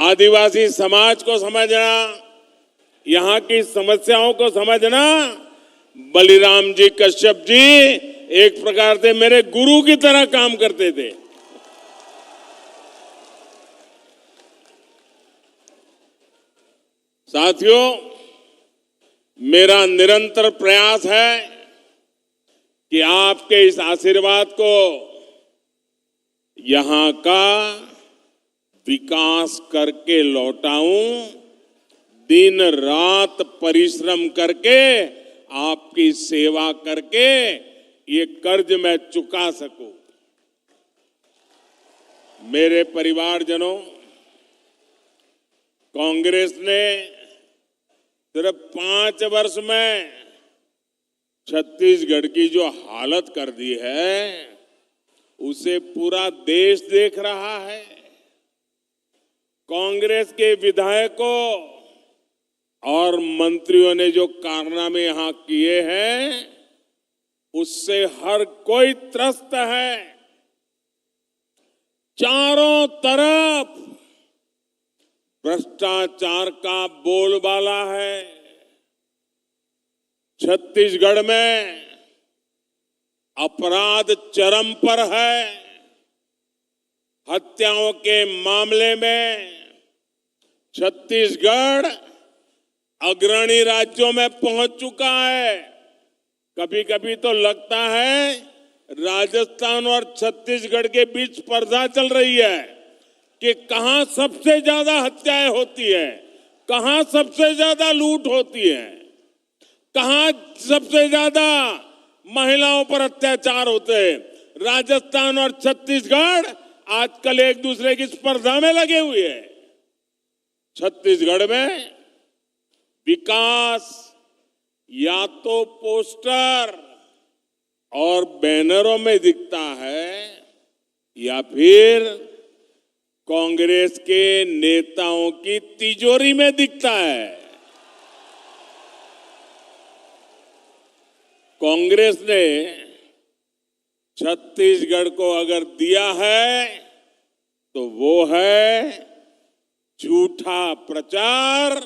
आदिवासी समाज को समझना, यहाँ की समस्याओं को समझना, बलिराम जी कश्यप जी एक प्रकार से मेरे गुरु की तरह काम करते थे। साथियों, मेरा निरंतर प्रयास है कि आपके इस आशीर्वाद को यहां का विकास करके लौटाऊं, दिन रात परिश्रम करके आपकी सेवा करके ये कर्ज मैं चुका सकूं। मेरे परिवारजनों, कांग्रेस ने सिर्फ 5 वर्ष में छत्तीसगढ़ की जो हालत कर दी है, उसे पूरा देश देख रहा है। कांग्रेस के विधायकों और मंत्रियों ने जो कारनामे यहां किए हैं, उससे हर कोई त्रस्त है। चारों तरफ भ्रष्टाचार का बोलबाला है। छत्तीसगढ़ में अपराध चरम पर है। हत्याओं के मामले में छत्तीसगढ़ अग्रणी राज्यों में पहुंच चुका है। कभी कभी तो लगता है राजस्थान और छत्तीसगढ़ के बीच स्पर्धा चल रही है कि कहां सबसे ज्यादा हत्याएं होती है, कहां सबसे ज्यादा लूट होती है, कहां सबसे ज्यादा महिलाओं पर अत्याचार होते हैं। राजस्थान और छत्तीसगढ़ आजकल एक दूसरे की स्पर्धा में लगे हुए हैं। छत्तीसगढ़ में विकास या तो पोस्टर और बैनरों में दिखता है या फिर कांग्रेस के नेताओं की तिजोरी में दिखता है। कांग्रेस ने छत्तीसगढ़ को अगर दिया है तो वो है झूठा प्रचार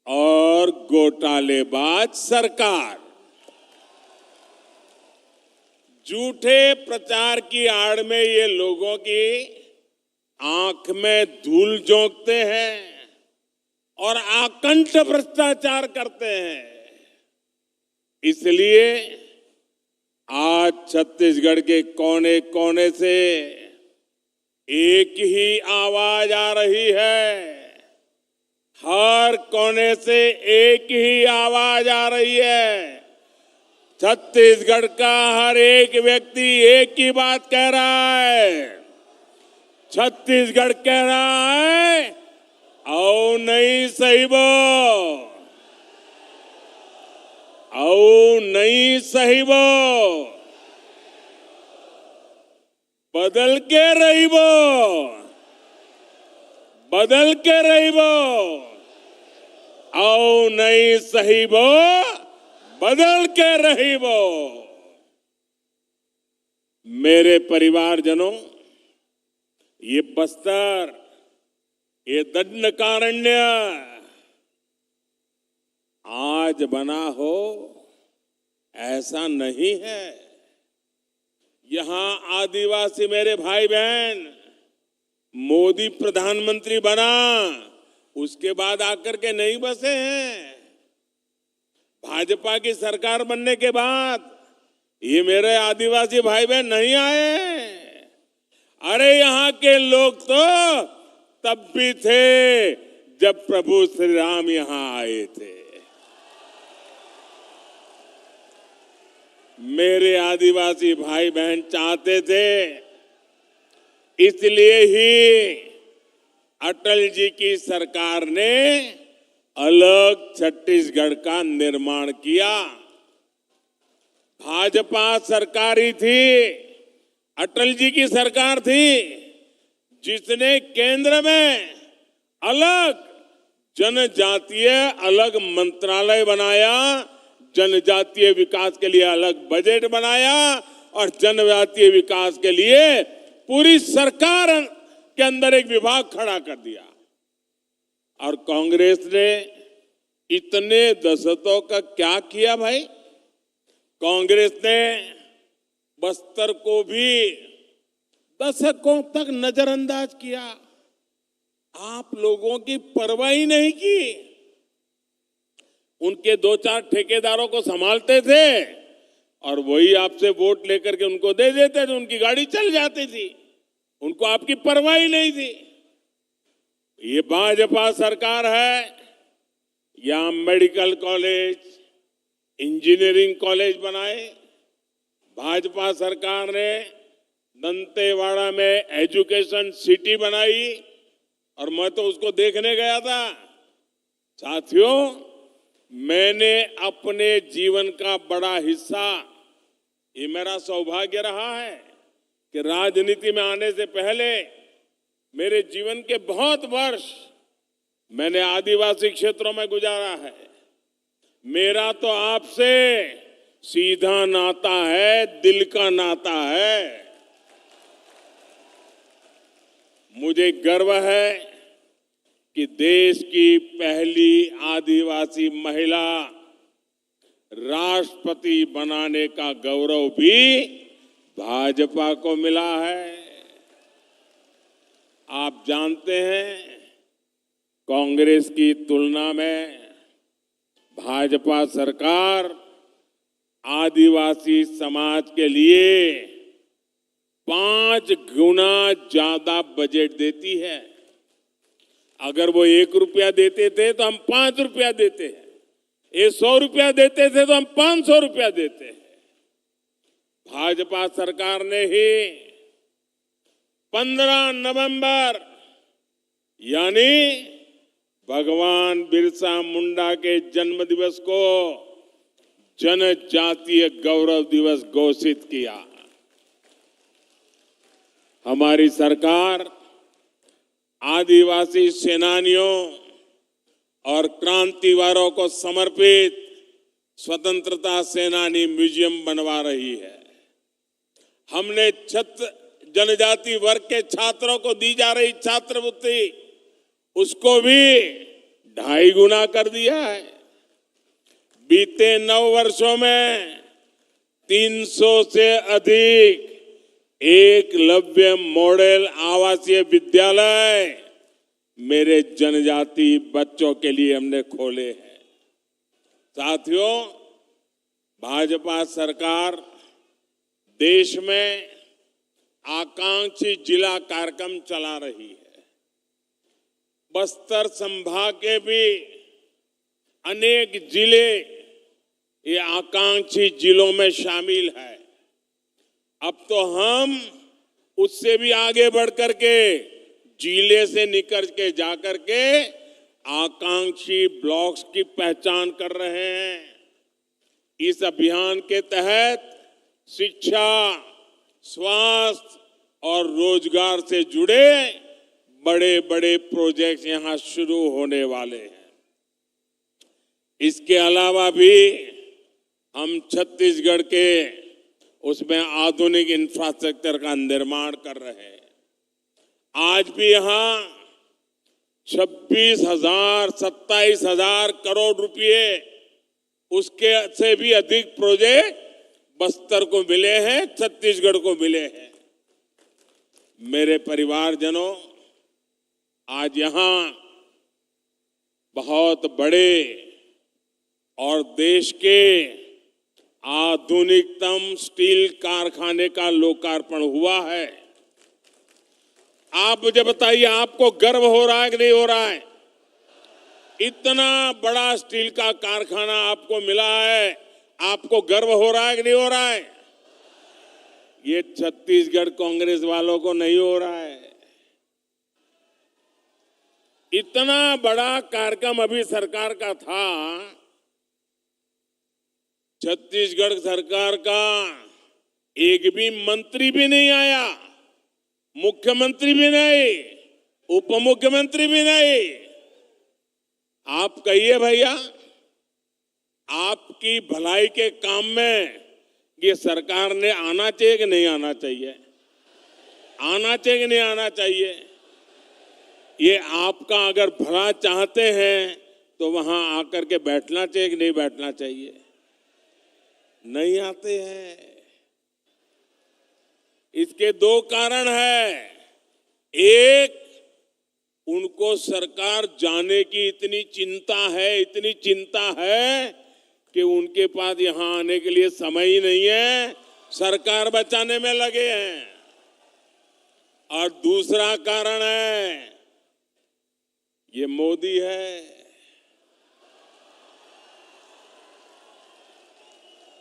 और घोटालेबाज सरकार। झूठे प्रचार की आड़ में ये लोगों की आंख में धूल झोंकते हैं और आकंठ भ्रष्टाचार करते हैं। इसलिए आज छत्तीसगढ़ के कोने कोने से एक ही आवाज आ रही है। हर कोने से एक ही आवाज आ रही है। छत्तीसगढ़ का हर एक व्यक्ति एक ही बात कह रहा है। छत्तीसगढ़ कह रहा है, आओ नहीं सहिबो, आओ नहीं सहिबो, बदल के रहिबो, बदल के रहिबो, आओ नहीं सहिबो, बदल के रहिबो। मेरे परिवारजनों, ये बस्तर, ये दंडकारण्य आज बना हो ऐसा नहीं है। यहां आदिवासी मेरे भाई बहन, मोदी प्रधानमंत्री बना उसके बाद आकर के नहीं बसे हैं। भाजपा की सरकार बनने के बाद ये मेरे आदिवासी भाई बहन नहीं आए। अरे यहां के लोग तो तब भी थे जब प्रभु श्री राम यहां आए थे। मेरे आदिवासी भाई बहन चाहते थे, इसलिए ही अटल जी की सरकार ने अलग छत्तीसगढ़ का निर्माण किया। भाजपा सरकारी थी, अटल जी की सरकार थी, जिसने केंद्र में अलग जनजातीय अलग मंत्रालय बनाया, जनजातीय विकास के लिए अलग बजट बनाया और जनजातीय विकास के लिए पूरी सरकार के अंदर एक विभाग खड़ा कर दिया। और कांग्रेस ने इतने दशकों का क्या किया भाई? कांग्रेस ने बस्तर को भी दशकों तक नजरअंदाज किया। आप लोगों की परवाह ही नहीं की। उनके दो चार ठेकेदारों को संभालते थे और वही आपसे वोट लेकर के उनको दे देते थे, उनकी गाड़ी चल जाती थी, उनको आपकी परवाह ही नहीं थी। ये भाजपा सरकार है, यहां मेडिकल कॉलेज, इंजीनियरिंग कॉलेज बनाए। भाजपा सरकार ने दंतेवाड़ा में एजुकेशन सिटी बनाई और मैं तो उसको देखने गया था। साथियों, मैंने अपने जीवन का बड़ा हिस्सा, ये मेरा सौभाग्य रहा है कि राजनीति में आने से पहले मेरे जीवन के बहुत वर्ष मैंने आदिवासी क्षेत्रों में गुजारा है। मेरा तो आपसे सीधा नाता है, दिल का नाता है। मुझे गर्व है कि देश की पहली आदिवासी महिला राष्ट्रपति बनाने का गौरव भी भाजपा को मिला है। आप जानते हैं, कांग्रेस की तुलना में भाजपा सरकार आदिवासी समाज के लिए 5 गुना ज्यादा बजट देती है। अगर वो 1 रुपया देते थे तो हम 5 रुपया देते हैं, ये 100 रुपया देते थे तो हम 500 रुपया देते हैं। भाजपा सरकार ने ही 15 नवंबर यानी भगवान बिरसा मुंडा के जन्म दिवस को जनजातीय गौरव दिवस घोषित किया। हमारी सरकार आदिवासी सेनानियों और क्रांतिवारों को समर्पित स्वतंत्रता सेनानी म्यूजियम बनवा रही है। हमने जनजाति वर्ग के छात्रों को दी जा रही छात्रवृत्ति, उसको भी 2.5 गुना कर दिया है। बीते 9 वर्षों में 300 से अधिक एकलव्य मॉडल आवासीय विद्यालय मेरे जनजाति बच्चों के लिए हमने खोले हैं। साथियों, भाजपा सरकार देश में आकांक्षी जिला कार्यक्रम चला रही है। बस्तर संभाग के भी अनेक जिले ये आकांक्षी जिलों में शामिल है। अब तो हम उससे भी आगे बढ़कर के जिले से निकल के जाकर के आकांक्षी ब्लॉक्स की पहचान कर रहे हैं। इस अभियान के तहत शिक्षा, स्वास्थ्य और रोजगार से जुड़े बड़े बड़े प्रोजेक्ट यहां शुरू होने वाले हैं। इसके अलावा भी हम छत्तीसगढ़ के उसमें आधुनिक इंफ्रास्ट्रक्चर का निर्माण कर रहे हैं। आज भी यहां 26,000, 27,000 करोड़ रुपए, उसके से भी अधिक प्रोजेक्ट बस्तर को मिले हैं, छत्तीसगढ़ को मिले हैं। मेरे परिवारजनों, आज यहां बहुत बड़े और देश के आधुनिकतम स्टील कारखाने का लोकार्पण हुआ है। आप मुझे बताइए, आपको गर्व हो रहा है कि नहीं हो रहा है? इतना बड़ा स्टील का कारखाना आपको मिला है, आपको गर्व हो रहा है कि नहीं हो रहा है? ये छत्तीसगढ़ कांग्रेस वालों को नहीं हो रहा है। इतना बड़ा कार्यक्रम अभी सरकार का था, छत्तीसगढ़ सरकार का एक भी मंत्री भी नहीं आया, मुख्यमंत्री भी नहीं, उप मुख्यमंत्री भी नहीं। आप कहिए भैया, आपकी भलाई के काम में ये सरकार ने आना चाहिए कि नहीं आना चाहिए? आना चाहिए कि नहीं आना चाहिए? ये आपका अगर भला चाहते हैं तो वहां आकर के बैठना चाहिए कि नहीं बैठना चाहिए? नहीं आते हैं। इसके दो कारण है। एक, उनको सरकार जाने की इतनी चिंता है कि उनके पास यहां आने के लिए समय ही नहीं है, सरकार बचाने में लगे हैं। और दूसरा कारण है, ये मोदी है।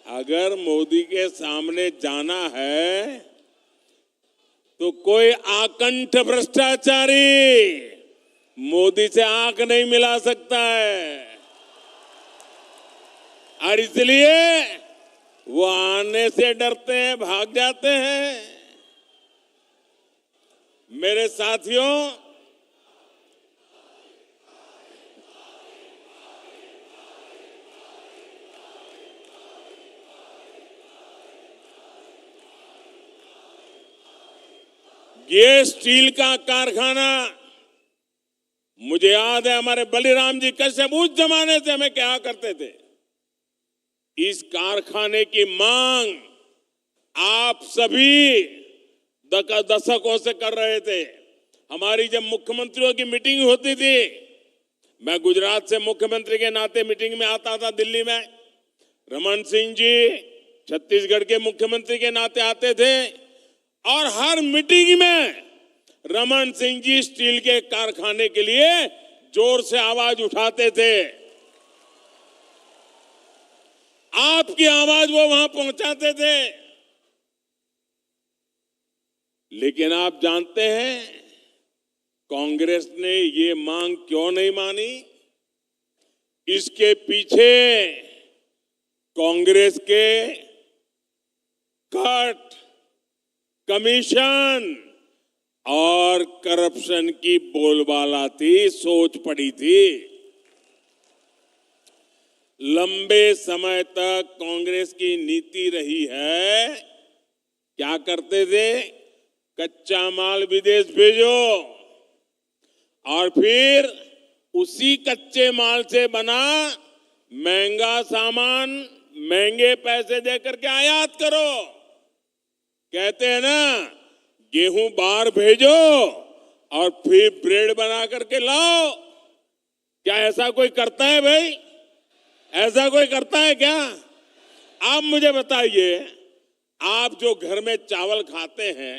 अगर मोदी के सामने जाना है तो कोई आकंठ भ्रष्टाचारी मोदी से आंख नहीं मिला सकता है। और इसलिए वो आने से डरते हैं, भाग जाते हैं। मेरे साथियों, ये स्टील का कारखाना, मुझे याद है हमारे बलिराम जी कश्यप उस जमाने से हमें क्या करते थे। इस कारखाने की मांग आप सभी दशकों से कर रहे थे। हमारी जब मुख्यमंत्रियों की मीटिंग होती थी, मैं गुजरात से मुख्यमंत्री के नाते मीटिंग में आता था दिल्ली में, रमन सिंह जी छत्तीसगढ़ के मुख्यमंत्री के नाते आते थे और हर मीटिंग में रमन सिंह जी स्टील के कारखाने के लिए जोर से आवाज उठाते थे। आपकी आवाज वो वहां पहुंचाते थे। लेकिन आप जानते हैं कांग्रेस ने ये मांग क्यों नहीं मानी? इसके पीछे कांग्रेस के कट, कमीशन और करप्शन की बोलबाला थी, सोच पड़ी थी। लंबे समय तक कांग्रेस की नीति रही है, क्या करते थे? कच्चा माल विदेश भेजो और फिर उसी कच्चे माल से बना महंगा सामान महंगे पैसे देकर के आयात करो। कहते हैं ना, गेहूं बाहर भेजो और फिर ब्रेड बना करके लाओ। क्या ऐसा कोई करता है भाई? ऐसा कोई करता है क्या? आप मुझे बताइए, आप जो घर में चावल खाते हैं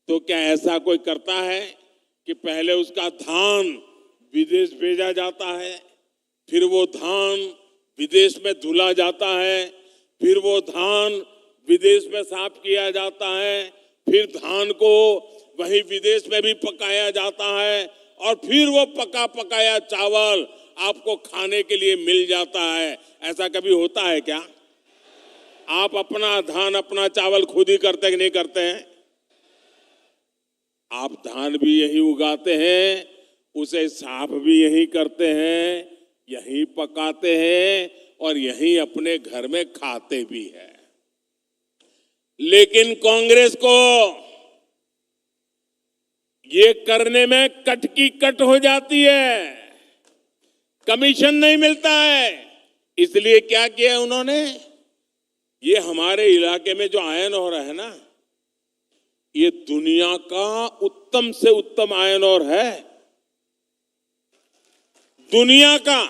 तो क्या ऐसा कोई करता है कि पहले उसका धान विदेश भेजा जाता है, फिर वो धान विदेश में धुला जाता है, फिर वो धान विदेश में साफ किया जाता है, फिर धान को वहीं विदेश में भी पकाया जाता है और फिर वो पका पकाया चावल आपको खाने के लिए मिल जाता है? ऐसा कभी होता है क्या? आप अपना धान, अपना चावल खुद ही करते कि नहीं करते हैं? आप धान भी यही उगाते हैं, उसे साफ भी यही करते हैं, यही पकाते हैं और यही अपने घर में खाते भी हैं। लेकिन कांग्रेस को ये करने में कट की कट हो जाती है, कमीशन नहीं मिलता है। इसलिए क्या किया उन्होंने? ये हमारे इलाके में जो आयरन ओर है ना, ये दुनिया का उत्तम से उत्तम आयरन ओर है, दुनिया का।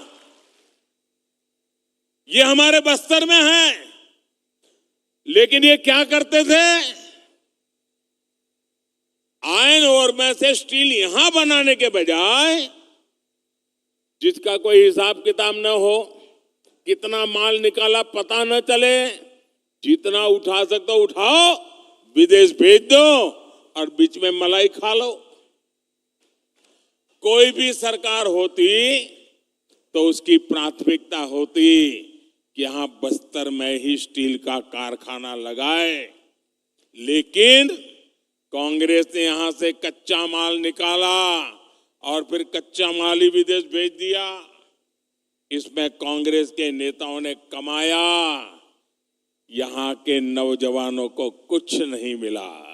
ये हमारे बस्तर में है। लेकिन ये क्या करते थे? आयरन ओर में से स्टील यहां बनाने के बजाय, जिसका कोई हिसाब किताब न हो, कितना माल निकाला पता न चले, जितना उठा सकते उठाओ, विदेश भेज दो और बीच में मलाई खा लो। कोई भी सरकार होती तो उसकी प्राथमिकता होती कि यहां बस्तर में ही स्टील का कारखाना लगाए। लेकिन कांग्रेस ने यहां से कच्चा माल निकाला और फिर कच्चा माल ही विदेश भेज दिया। इसमें कांग्रेस के नेताओं ने कमाया, यहां के नौजवानों को कुछ नहीं मिला।